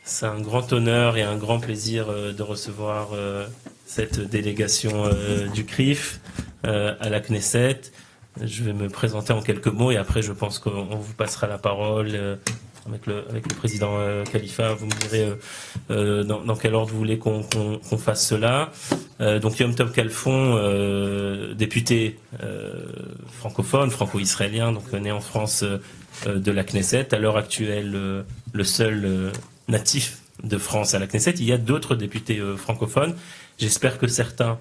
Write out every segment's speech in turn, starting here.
C'est un grand honneur et un grand plaisir de recevoir cette délégation du CRIF à la Knesset. Je vais me présenter en quelques mots et après je pense qu'on vous passera la parole avec le président Khalifa. Vous me direz dans quel ordre vous voulez qu'on fasse cela. Donc Yom Tov Khalfon, député francophone, franco-israélien, donc né en France de la Knesset, à l'heure actuelle le seul natif de France à la Knesset. Il y a d'autres députés francophones. J'espère que certains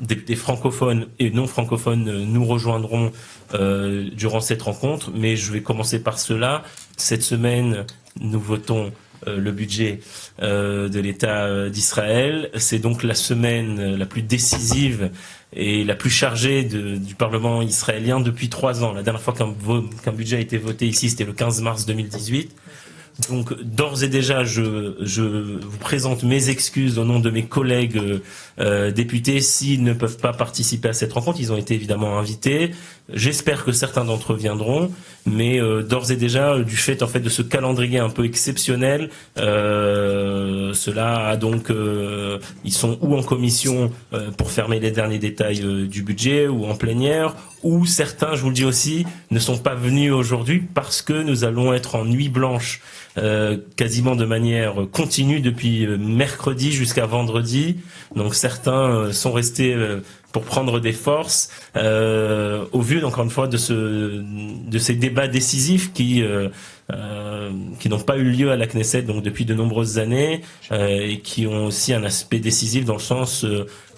députés francophones et non francophones nous rejoindront durant cette rencontre, mais je vais commencer par cela. Cette semaine, nous votons le budget de l'État d'Israël. C'est donc la semaine la plus décisive et la plus chargée du Parlement israélien depuis 3 ans. La dernière fois qu'un budget a été voté ici, c'était le 15 mars 2018. Donc, d'ores et déjà, je vous présente mes excuses au nom de mes collègues députés s'ils ne peuvent pas participer à cette rencontre. Ils ont été évidemment invités. J'espère que certains d'entre eux viendront, mais d'ores et déjà, du fait en fait de ce calendrier un peu exceptionnel, cela a donc, ils sont ou en commission pour fermer les derniers détails du budget, ou en plénière, ou certains, je vous le dis aussi, ne sont pas venus aujourd'hui parce que nous allons être en nuit blanche. Quasiment de manière continue depuis mercredi jusqu'à vendredi. Donc certains sont restés pour prendre des forces au vu, encore une fois, de ces débats décisifs qui n'ont pas eu lieu à la Knesset donc depuis de nombreuses années et qui ont aussi un aspect décisif dans le sens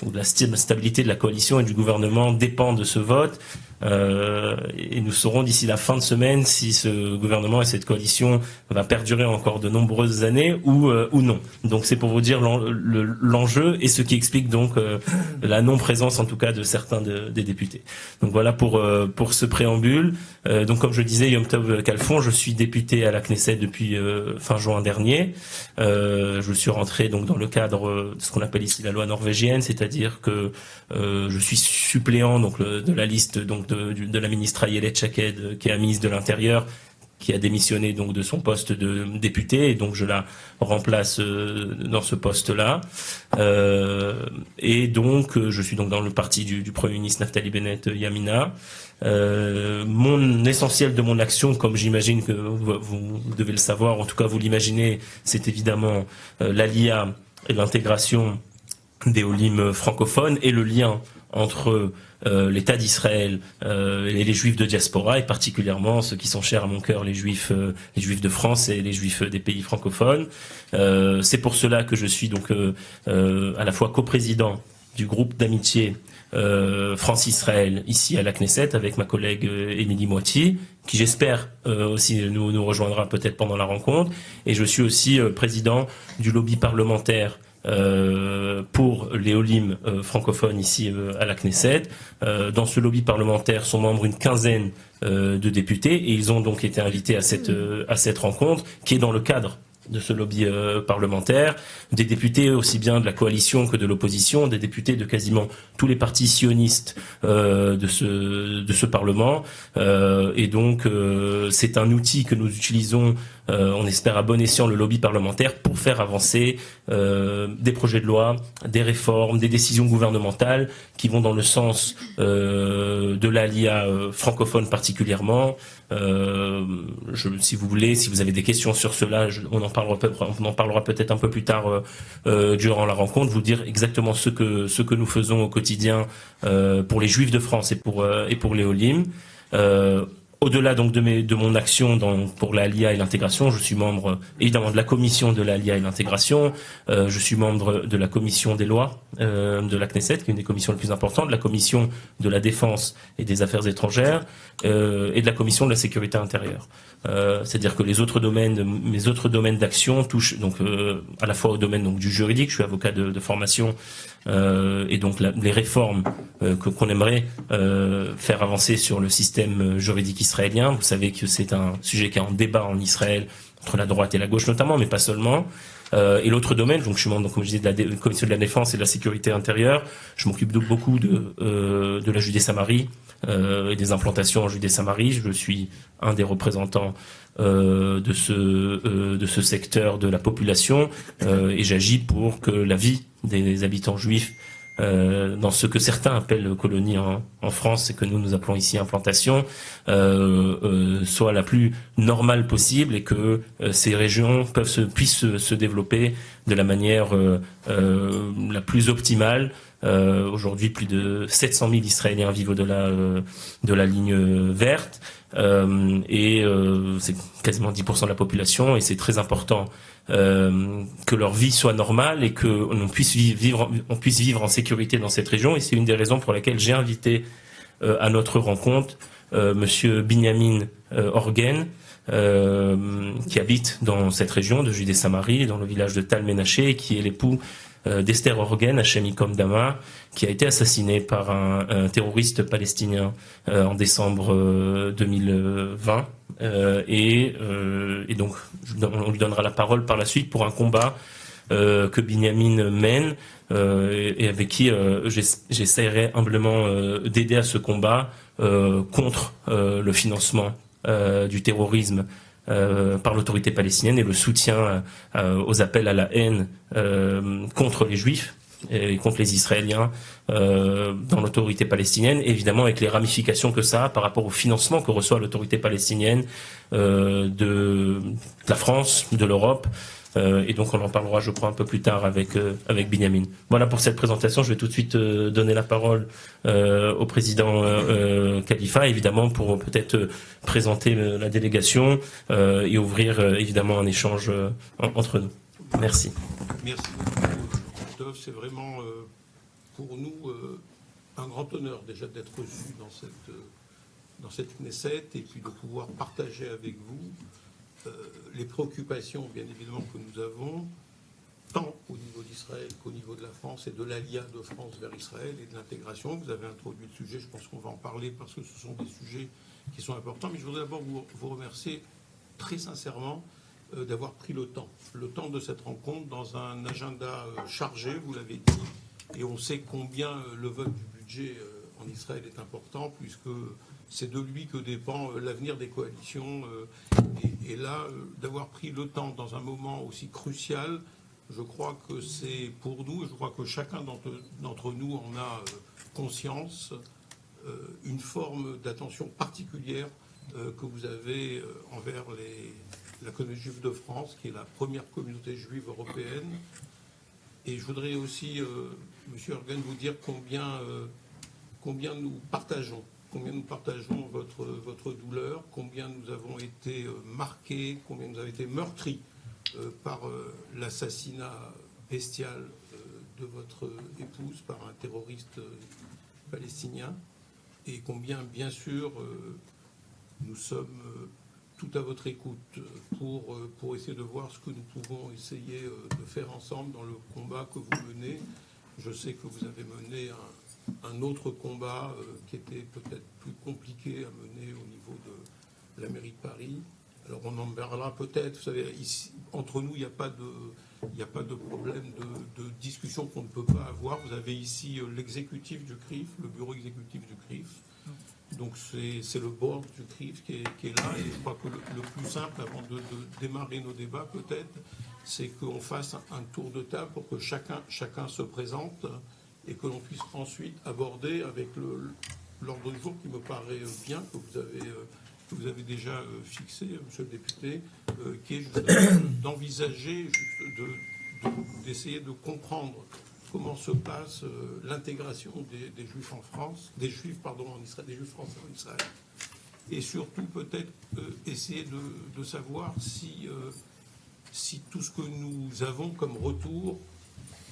où la stabilité de la coalition et du gouvernement dépend de ce vote. Et nous saurons d'ici la fin de semaine si ce gouvernement et cette coalition va perdurer encore de nombreuses années ou non. Donc c'est pour vous dire l'enjeu et ce qui explique donc la non-présence en tout cas de certains des députés. Donc voilà pour ce préambule. Donc comme je disais, Yom Tov Khalfon, je suis député à la Knesset depuis fin juin dernier. Je suis rentré donc dans le cadre de ce qu'on appelle ici la loi norvégienne, c'est-à-dire que je suis suppléant donc de la liste donc de la ministre Ayelet Shaked, qui est la ministre de l'Intérieur, qui a démissionné donc de son poste de député, et donc je la remplace dans ce poste-là. Et donc je suis donc dans le parti du Premier ministre Naftali Bennett Yamina. L'essentiel de mon action, comme j'imagine que vous devez le savoir, en tout cas vous l'imaginez, c'est évidemment l'ALIA et l'intégration des Olim francophones et le lien entre l'État d'Israël et les Juifs de diaspora, et particulièrement ceux qui sont chers à mon cœur, les Juifs de France et les Juifs des pays francophones. C'est pour cela que je suis donc à la fois coprésident du groupe d'amitié France-Israël ici à la Knesset avec ma collègue Émilie Moiti, qui j'espère aussi nous rejoindra peut-être pendant la rencontre, et je suis aussi président du lobby parlementaire pour les Olim francophones ici à la Knesset. Dans ce lobby parlementaire sont membres une quinzaine de députés, et ils ont donc été invités à cette rencontre qui est dans le cadre de ce lobby parlementaire, des députés aussi bien de la coalition que de l'opposition, des députés de quasiment tous les partis sionistes de ce Parlement, et donc c'est un outil que nous utilisons, on espère à bon escient, le lobby parlementaire, pour faire avancer des projets de loi, des réformes, des décisions gouvernementales qui vont dans le sens de l'ALIA francophone particulièrement. Si vous voulez, si vous avez des questions sur cela, on en parlera peut-être un peu plus tard durant la rencontre, vous dire exactement ce que nous faisons au quotidien pour les Juifs de France et pour les Olim. Au-delà donc de mon action pour l'ALIA et l'intégration, je suis membre évidemment de la commission de l'ALIA et l'intégration, je suis membre de la commission des lois de la Knesset, qui est une des commissions les plus importantes, de la commission de la défense et des affaires étrangères, et de la commission de la sécurité intérieure. C'est-à-dire que mes autres domaines d'action touchent donc à la fois au domaine donc du juridique, je suis avocat de formation, et donc les réformes qu'on aimerait faire avancer sur le système juridique israélien. Vous savez que c'est un sujet qui est en débat en Israël entre la droite et la gauche notamment, mais pas seulement. Et l'autre domaine, donc je suis membre, comme je disais, de la commission de la défense et de la sécurité intérieure. Je m'occupe beaucoup de la Judée-Samarie, et des implantations en Judée-Samarie. Je suis un des représentants de ce secteur de la population et j'agis pour que la vie des habitants juifs dans ce que certains appellent colonie en France et que nous appelons ici implantation, soit la plus normale possible et que ces régions puissent se développer de la manière la plus optimale. Aujourd'hui, plus de 700 000 Israéliens vivent au-delà de la ligne verte c'est quasiment 10% de la population et c'est très important que leur vie soit normale et que on puisse vivre en sécurité dans cette région. Et c'est une des raisons pour laquelle j'ai invité à notre rencontre Monsieur Binyamin Orgen, qui habite dans cette région de Judée-Samarie, dans le village de Tal Menaché, et qui est l'époux d'Esther Orgen, Hashem Yikom Dama, qui a été assassiné par un terroriste palestinien en décembre 2020. Et donc, on lui donnera la parole par la suite pour un combat que Binyamin mène et avec qui j'essaierai humblement d'aider à ce combat contre le financement du terrorisme par l'autorité palestinienne et le soutien aux appels à la haine contre les Juifs et contre les Israéliens dans l'autorité palestinienne, évidemment avec les ramifications que ça a par rapport au financement que reçoit l'autorité palestinienne de la France, de l'Europe. Et donc on en parlera, je crois, un peu plus tard avec Binyamin. Voilà pour cette présentation. Je vais tout de suite donner la parole au président Khalifa, évidemment, pour peut-être présenter la délégation et ouvrir évidemment un échange entre nous. Merci. Merci beaucoup. C'est vraiment pour nous un grand honneur déjà d'être reçu dans cette Knesset et puis de pouvoir partager avec vous les préoccupations, bien évidemment, que nous avons, tant au niveau d'Israël qu'au niveau de la France et de l'alliance de France vers Israël et de l'intégration. Vous avez introduit le sujet, je pense qu'on va en parler parce que ce sont des sujets qui sont importants. Mais je voudrais d'abord vous remercier très sincèrement d'avoir pris le temps de cette rencontre dans un agenda chargé, vous l'avez dit, et on sait combien le vote du budget en Israël est important, puisque c'est de lui que dépend l'avenir des coalitions. Et là, d'avoir pris le temps dans un moment aussi crucial, je crois que c'est pour nous, et je crois que chacun d'entre nous en a conscience, une forme d'attention particulière que vous avez envers la communauté juive de France, qui est la première communauté juive européenne. Et je voudrais aussi, Monsieur Orgen, vous dire combien nous partageons votre douleur, combien nous avons été marqués, combien nous avons été meurtris par l'assassinat bestial de votre épouse par un terroriste palestinien, et combien, bien sûr, nous sommes tout à votre écoute pour essayer de voir ce que nous pouvons essayer de faire ensemble dans le combat que vous menez. Je sais que vous avez mené un autre combat qui était peut-être plus compliqué à mener au niveau de la mairie de Paris. Alors on en parlera peut-être. Vous savez, ici, entre nous, il n'y a pas de problème de discussion qu'on ne peut pas avoir. Vous avez ici l'exécutif du CRIF, le bureau exécutif du CRIF. Donc c'est le board du CRIF qui est là. Et je crois que le plus simple, avant de démarrer nos débats peut-être, c'est qu'on fasse un tour de table pour que chacun se présente et que l'on puisse ensuite aborder avec l'ordre du jour qui me paraît bien, que vous avez déjà fixé, monsieur le député, qui est d'envisager, d'essayer de comprendre comment se passe l'intégration des Juifs en France, des Juifs en Israël, des Juifs français en Israël, et surtout peut-être essayer de savoir si tout ce que nous avons comme retour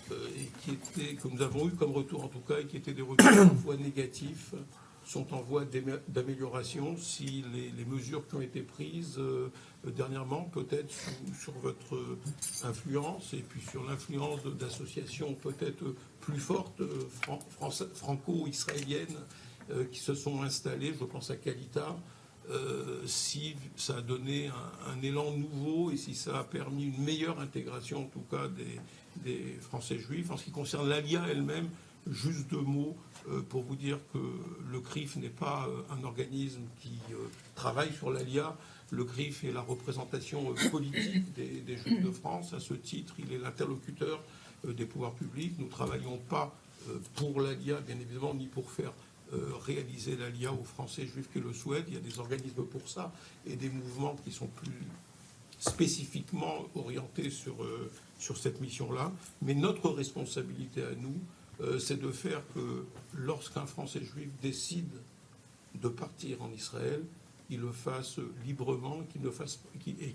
que nous avons eu comme retour en tout cas, et qui étaient des retours en voie négatifs, sont en voie d'amélioration, si les mesures qui ont été prises dernièrement, peut-être sur votre influence, et puis sur l'influence d'associations peut-être plus fortes, franco-israéliennes, qui se sont installées, je pense à Kalita, si ça a donné un élan nouveau et si ça a permis une meilleure intégration en tout cas des Français juifs. En ce qui concerne l'Alia elle-même, Juste 2 mots pour vous dire que le CRIF n'est pas un organisme qui travaille sur l'ALIA. Le CRIF est la représentation politique des Juifs de France. À ce titre, il est l'interlocuteur des pouvoirs publics. Nous ne travaillons pas pour l'ALIA, bien évidemment, ni pour faire réaliser l'ALIA aux Français juifs qui le souhaitent. Il y a des organismes pour ça et des mouvements qui sont plus spécifiquement orientés sur cette mission-là. Mais notre responsabilité à nous, c'est de faire que lorsqu'un Français juif décide de partir en Israël, il le fasse librement et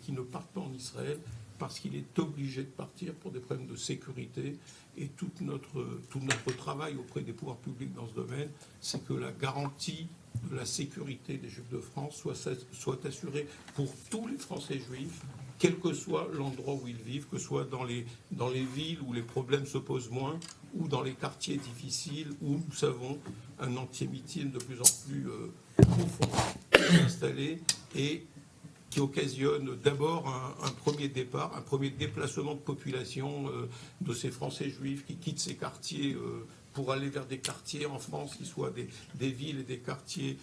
qu'il ne parte pas en Israël parce qu'il est obligé de partir pour des problèmes de sécurité. Et tout notre travail auprès des pouvoirs publics dans ce domaine, c'est que la garantie de la sécurité des Juifs de France soit assurée pour tous les Français juifs, quel que soit l'endroit où ils vivent, que ce soit dans les villes où les problèmes se posent moins, ou dans les quartiers difficiles où nous savons un antisémitisme de plus en plus profond installé et qui occasionne d'abord un premier départ, un premier déplacement de population de ces Français juifs qui quittent ces quartiers pour aller vers des quartiers en France qui soient des villes et des quartiers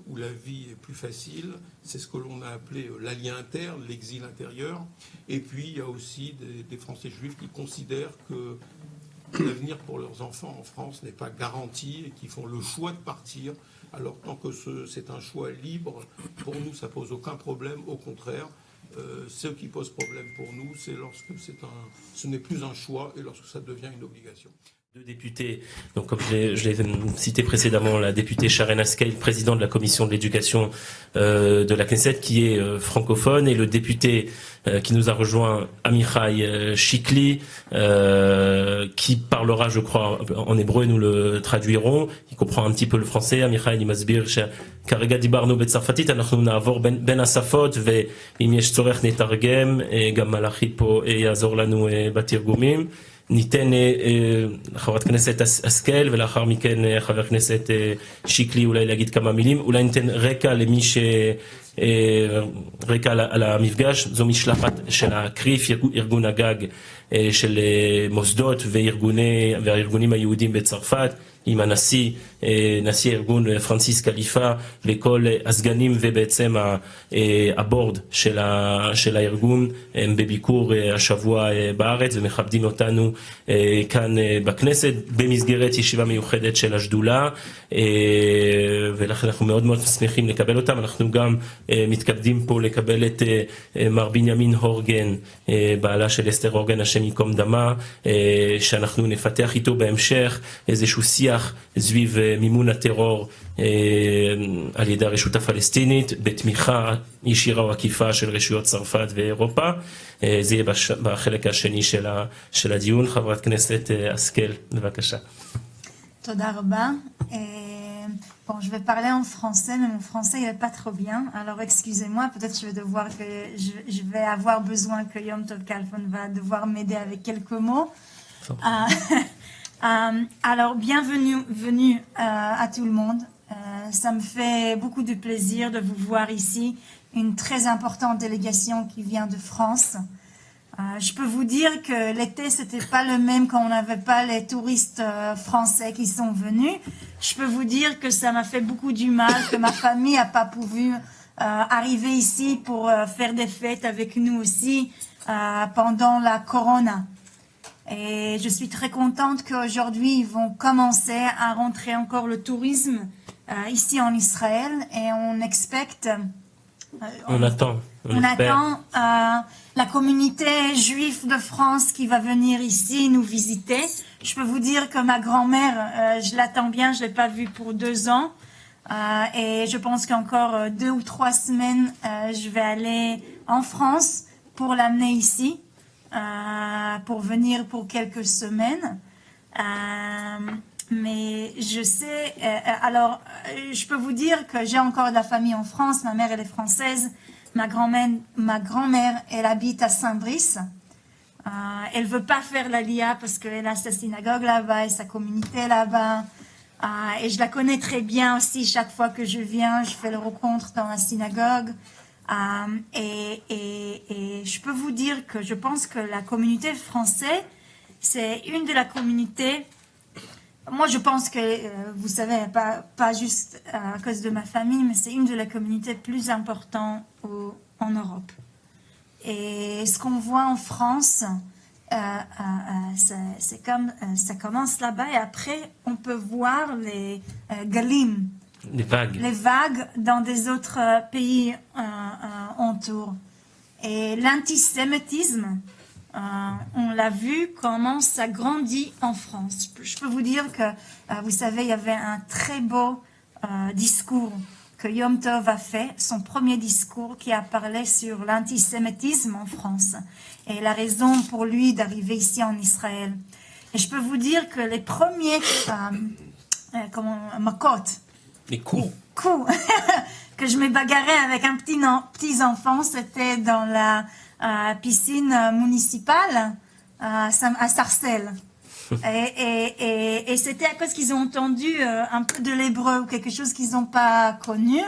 où la vie est plus facile. C'est ce que l'on a appelé l'alien interne, l'exil intérieur. Et puis il y a aussi des Français juifs qui considèrent que l'avenir pour leurs enfants en France n'est pas garanti et qui font le choix de partir. Alors tant que c'est un choix libre, pour nous ça pose aucun problème, au contraire. Ce qui pose problème pour nous, c'est lorsque ce n'est plus un choix et lorsque ça devient une obligation. 2 députés, donc comme je l'ai cité précédemment, la députée Sharon Haskel, présidente de la commission de l'éducation de la Knesset, qui est francophone, et le député qui nous a rejoint, Amichai Shikli, qui parlera, je crois, en hébreu, nous le traduirons, il comprend un petit peu le français. Amichai, אני מסביר שכרגע דיברנו בצרפתית, אנחנו נעבור בין השפות, ואם יש צורך נתרגם, גם מלאכי פה יעזור לנו בתרגומים. ניתן חברת כנסת השכל ולאחר מכן חבר כנסת שיקלי אולי להגיד כמה מילים, אולי ניתן רקע למי רקע על המפגש. זו משלחת של הקריף, ארגון הגג של מוסדות והארגונים היהודים בצרפת, עם הנשיא, נשיא הארגון פרנסיס קליפה וכל הסגנים ובעצם הבורד של הארגון הם בביקור השבוע בארץ ומכבדים אותנו כאן בכנסת במסגרת ישיבה מיוחדת של השדולה, ולכן אנחנו מאוד מאוד שמחים לקבל אותם. אנחנו גם מתכבדים פה לקבל את מר בנימין הורגן, בעלה של אסתר הורגן, השם ייקום דמה, שאנחנו נפתח איתו בהמשך איזשהו שיח סביב מימון הטרור על ידי הרשות הפלסטינית, בתמיכה ישירה או עקיפה של רשויות צרפת ואירופה. זה יהיה בחלק השני של הדיון. חברת כנסת השכל, בבקשה. תודה רבה. Bon, je vais parler en français, mais mon français n'est pas trop bien. Alors excusez-moi, peut-être je vais avoir besoin que Yom Tov Kalfon va devoir m'aider avec quelques mots. Alors bienvenue à tout le monde. Ça me fait beaucoup de plaisir de vous voir ici, une très importante délégation qui vient de France. Je peux vous dire que l'été, c'était pas le même quand on n'avait pas les touristes français qui sont venus. Je peux vous dire que ça m'a fait beaucoup du mal, que ma famille n'a pas pu arriver ici pour faire des fêtes avec nous aussi pendant la Corona. Et je suis très contente qu'aujourd'hui, ils vont commencer à rentrer encore le tourisme ici en Israël et on expecte... On attend la communauté juive de France qui va venir ici nous visiter. Je peux vous dire que ma grand-mère, je l'attends bien, je ne l'ai pas vue pour 2 ans. Et je pense qu'encore 2 ou 3 semaines, je vais aller en France pour l'amener ici, pour venir pour quelques semaines. Mais je sais, alors je peux vous dire que j'ai encore de la famille en France, ma mère elle est française, ma grand-mère elle habite à Saint-Brice, elle veut pas faire l'Aliyah parce qu'elle a sa synagogue là-bas et sa communauté là-bas, et je la connais très bien aussi, chaque fois que je viens, je fais le rencontre dans la synagogue, et je peux vous dire que je pense que la communauté française, c'est une de la communautés moi, je pense que, vous savez, pas juste à cause de ma famille, mais c'est une de les communautés plus importantes en Europe. Et ce qu'on voit en France, c'est comme ça commence là-bas et après, on peut voir les galim, les vagues dans des autres pays autour. Et l'antisémitisme, on l'a vu comment ça grandit en France. Je peux vous dire que, vous savez, il y avait un très beau discours que Yom Tov a fait, son premier discours qui a parlé sur l'antisémitisme en France et la raison pour lui d'arriver ici en Israël. Et je peux vous dire que les premiers makot, les coups que je me bagarrais avec un petits enfants, c'était dans la piscine municipale à Sarcelles. Et c'était à cause qu'ils ont entendu un peu de l'hébreu ou quelque chose qu'ils n'ont pas connu.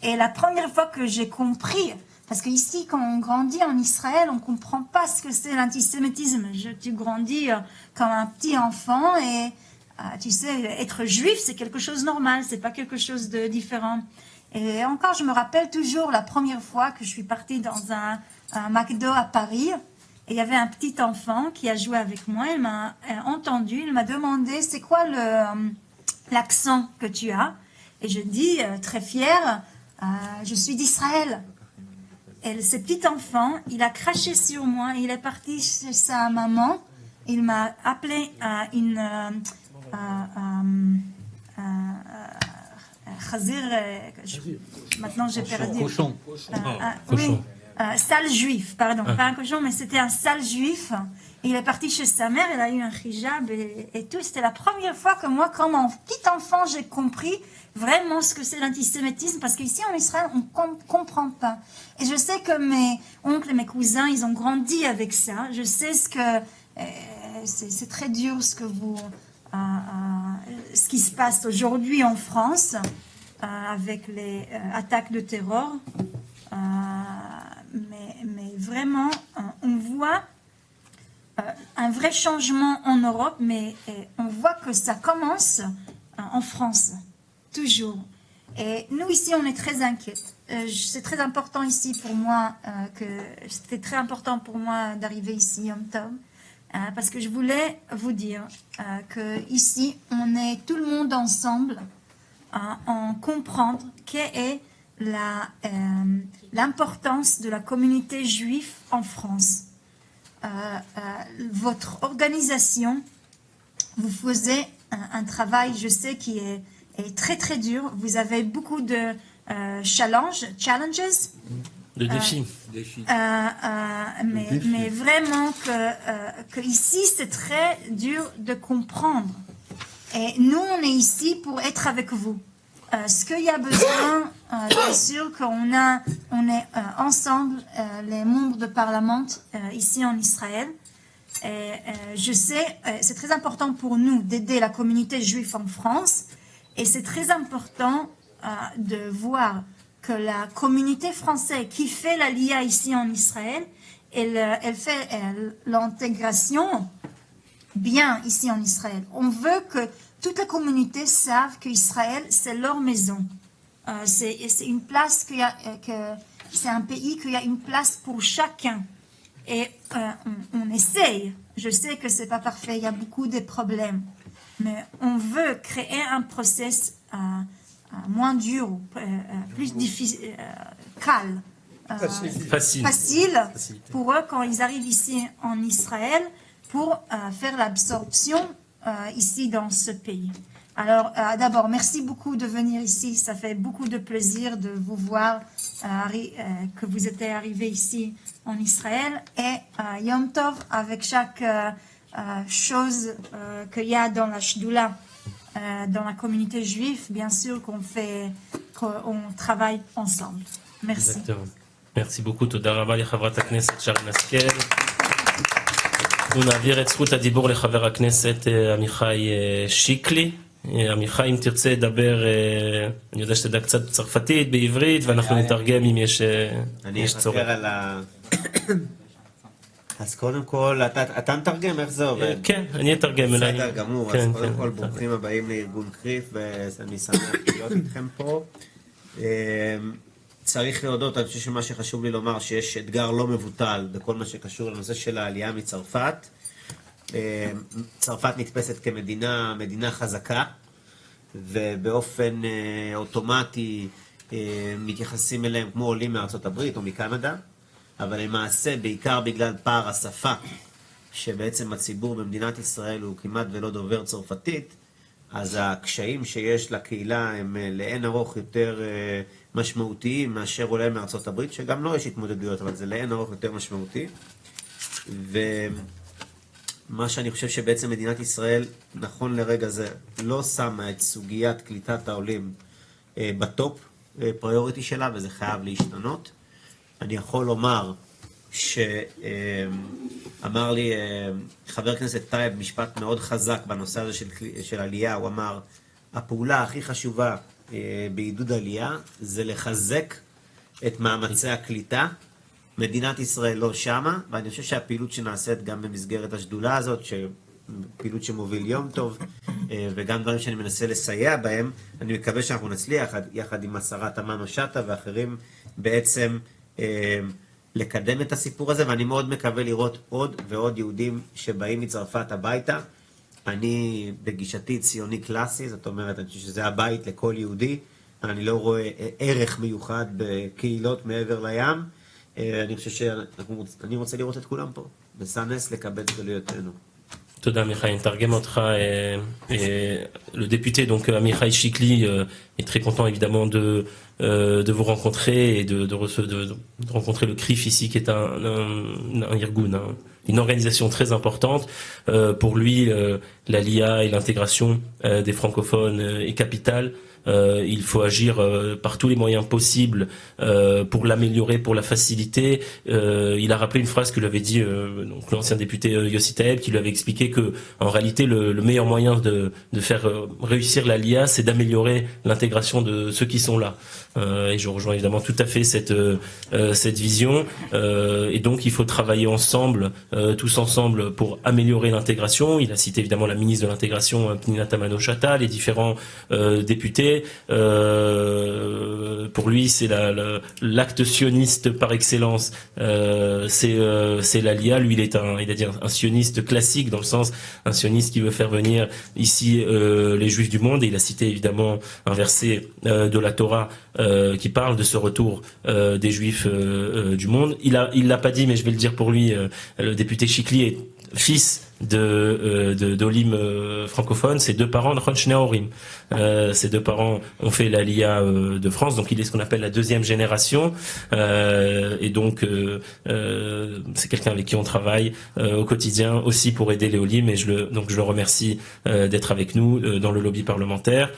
Et la première fois que j'ai compris, parce qu'ici, quand on grandit en Israël, on ne comprend pas ce que c'est l'antisémitisme. Tu grandis comme un petit enfant et tu sais, être juif, c'est quelque chose de normal, c'est pas quelque chose de différent. Et encore, je me rappelle toujours la première fois que je suis partie dans un McDo à Paris. Et il y avait un petit enfant qui a joué avec moi, il m'a entendu, il m'a demandé c'est quoi l'accent que tu as. Et je dis très fière, je suis d'Israël. Et ce petit enfant, il a craché sur moi, il est parti chez sa maman, il m'a appelé chazir, maintenant j'ai perdu. Cochon. Oui. Sale juif, pardon, pas un cochon, mais c'était un sale juif. Il est parti chez sa mère, il a eu un hijab et tout. C'était la première fois que moi, comme un petit enfant, j'ai compris vraiment ce que c'est l'antisémitisme, parce qu'ici en Israël, on ne comprend pas. Et je sais que mes oncles et mes cousins, ils ont grandi avec ça. Je sais ce que c'est très dur ce qui se passe aujourd'hui en France avec les attaques de terror. Mais vraiment, on voit un vrai changement en Europe, mais on voit que ça commence en France, toujours. Et nous, ici, on est très inquiets. C'est très important ici pour moi, c'était très important pour moi d'arriver ici, Yom Tov, parce que je voulais vous dire que ici, on est tout le monde ensemble en comprendre quelle est l'importance de la communauté juive en France. Votre organisation, vous faisiez un travail, je sais, qui est très très dur. Vous avez beaucoup de challenges, de défis. Mais vraiment que ici c'est très dur de comprendre. Et nous on est ici pour être avec vous. Ce qu'il y a besoin, bien sûr qu'on est ensemble, les membres de parlement ici en Israël. Et, je sais, c'est très important pour nous d'aider la communauté juive en France. Et c'est très important de voir que la communauté française qui fait l'Aliyah ici en Israël, elle fait l'intégration bien ici en Israël. On veut que toute la communauté savent qu'Israël, c'est leur maison. C'est une place c'est un pays qu'il y a une place pour chacun. Et on essaye. Je sais que c'est pas parfait, il y a beaucoup de problèmes. Mais on veut créer un process moins dur, plus difficile, calme, facile pour eux quand ils arrivent ici en Israël pour faire l'absorption ici dans ce pays. Alors d'abord, merci beaucoup de venir ici. Ça fait beaucoup de plaisir de vous voir que vous êtes arrivés ici en Israël. Et Yom Tov avec chaque chose qu'il y a dans la Shdoula, dans la communauté juive, bien sûr qu'on travaille ensemble. Merci. Exactement. Merci beaucoup. תודה רבה לחברת הכנסת שרן השכל. אנחנו נעביר את זכות הדיבור לחבר הכנסת עמיחי שיקלי. עמיחי, אם תרצה לדבר, אני יודע שתדע קצת צרפתית, בעברית, ואנחנו נתרגם אם יש צורך. אני אוותר אז קודם כל, אתה מתרגם, איך זה עובד? כן, אני אתרגם אליי. בסדר גמור, אז קודם כל ברוכים הבאים לארגון קריף, ואני שמח להיות איתכם פה. צריך להודות, אני חושב שמה שחשוב לי לומר, שיש אתגר לא מבוטל בכל מה שקשור לנושא של העלייה מצרפת. צרפת נתפסת כמדינה חזקה, ובאופן אוטומטי מתייחסים אליהם כמו עולים מארצות הברית או מקנדה, אבל למעשה בעיקר בגלל פער השפה, שבעצם הציבור במדינת ישראל הוא כמעט ולא דובר צרפתית, אז הקשיים שיש לקהילה הם לאין ארוך יותר משמעותיים מאשר עולה מארצות הברית, שגם לא יש התמודדויות, אבל זה לאין ארוך יותר משמעותי. ומה שאני חושב שבעצם מדינת ישראל נכון לרגע זה לא שמה את סוגיית קליטת העולים בטופ פריוריטי שלה, וזה חייב להשתנות. אני יכול לומר שאמר לי חבר כנסת טייב משפט מאוד חזק בנושא הזה של עלייה. הוא אמר, הפעולה הכי חשובה בעידוד עלייה זה לחזק את מאמצי הקליטה. מדינת ישראל לא שמה, ואני חושב שהפעילות שנעשית גם במסגרת השדולה הזאת, פעילות שמוביל יום טוב, וגם דברים שאני מנסה לסייע בהם, אני מקווה שאנחנו נצליח יחד עם השרה תמנו שטה ואחרים בעצם לקדם את הסיפור הזה, ואני מאוד מקווה לראות עוד ועוד יהודים שבאים מצרפת הביתה. אני בגישתי ציוני קלאסי, זאת אומרת, אני חושב שזה הבית לכל יהודי, אני לא רואה ערך מיוחד בקהילות מעבר לים. אני חושב שאני רוצה לראות את כולם פה, בסנס לקבל גלויותינו. Toda Mikhaïl Targem, le député donc Amichai Chikli est très content évidemment de vous rencontrer et de rencontrer le CRIF ici, qui est un Irgun, une organisation très importante. Pour lui, l'ALIA et l'intégration des francophones est capitale. Il faut agir par tous les moyens possibles pour l'améliorer, pour la faciliter. Il a rappelé une phrase que lui avait dit donc l'ancien député Yossi Taeb, qui lui avait expliqué que en réalité le meilleur moyen de faire réussir la LIA, c'est d'améliorer l'intégration de ceux qui sont là. Et je rejoins évidemment tout à fait cette vision. Et donc il faut travailler ensemble, tous ensemble, pour améliorer l'intégration. Il a cité évidemment la ministre de l'intégration, Pnina Tamano-Chata, les différents députés. Pour lui, c'est l'acte sioniste par excellence. C'est l'ALIA. Lui, il a dit un sioniste classique, dans le sens un sioniste qui veut faire venir ici les Juifs du monde. Et il a cité évidemment un verset de la Torah qui parle de ce retour des Juifs du monde. Il l'a pas dit, mais je vais le dire pour lui. Le député Chikli est fils d'Olim francophone. Ses deux parents, ses deux parents ont fait l'Aliyah de France, donc il est ce qu'on appelle la deuxième génération, et donc c'est quelqu'un avec qui on travaille au quotidien aussi pour aider les Olim, et donc je le remercie d'être avec nous dans le lobby parlementaire.